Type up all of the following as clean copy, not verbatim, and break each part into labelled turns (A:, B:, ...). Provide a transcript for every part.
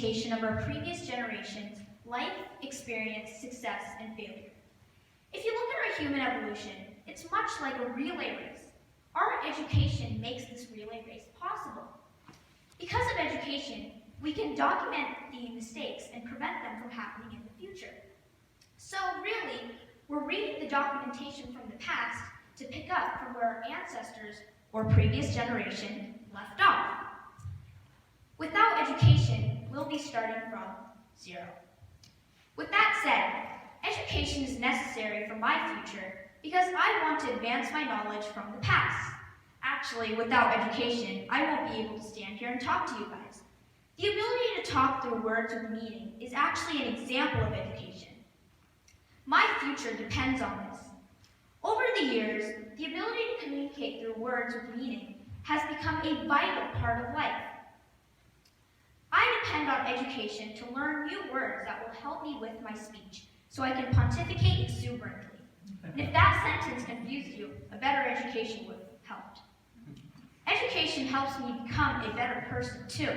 A: documentation of our previous generations' life, experience, success, and failure. If you look at our human evolution, it's much like a relay race. Our education makes this relay race possible. Because of education, we can document the mistakes and prevent them from happening in the future. So really, we're reading the documentation from the past to pick up from where our ancestors or previous generation left off. Without education, we'll be starting from zero. With that said, education is necessary for my future because I want to advance my knowledge from the past. Actually, without education, I won't be able to stand here and talk to you guys. The ability to talk through words with meaning is actually an example of education. My future depends on this. Over the years, the ability to communicate through words with meaning has become a vital part of life. I depend on education to learn new words that will help me with my speech so I can pontificate exuberantly. And if that sentence confused you, a better education would have helped. Education helps me become a better person too.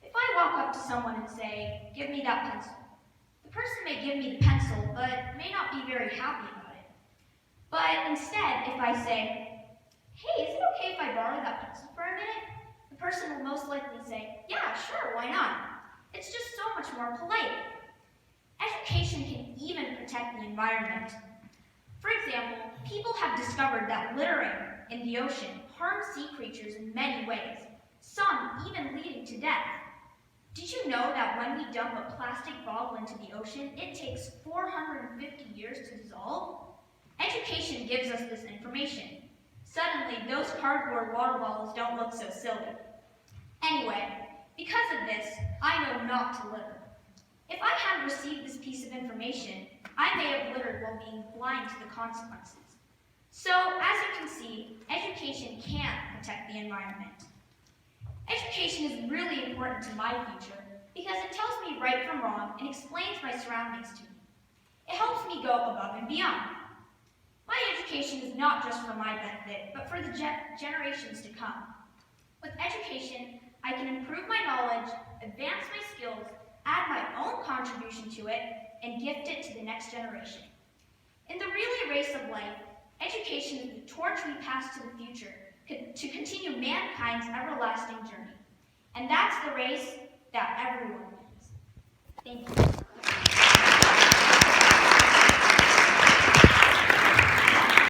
A: If I walk up to someone and say, "Give me that pencil," the person may give me the pencil, but may not be very happy about it. But instead, if I say, "Hey, is it okay if I borrow that pencil for a minute?" the person will most likely say, "Yeah, sure, why not?" It's just so much more polite. Education can even protect the environment. For example, people have discovered that littering in the ocean harms sea creatures in many ways, some even leading to death. Did you know that when we dump a plastic bottle into the ocean, it takes 450 years to dissolve? Education gives us this information. Suddenly, those cardboard water bottles don't look so silly. Anyway, because of this, I know not to litter. If I hadn't received this piece of information, I may have littered while being blind to the consequences. So, as you can see, education can protect the environment. Education is really important to my future because it tells me right from wrong and explains my surroundings to me. It helps me go above and beyond. My education is not just for my benefit, but for the generations to come. With education, I can improve my knowledge, advance my skills, add my own contribution to it, and gift it to the next generation. In the relay race of life, education is the torch we pass to the future to continue mankind's everlasting journey. And that's the race that everyone wins. Thank you.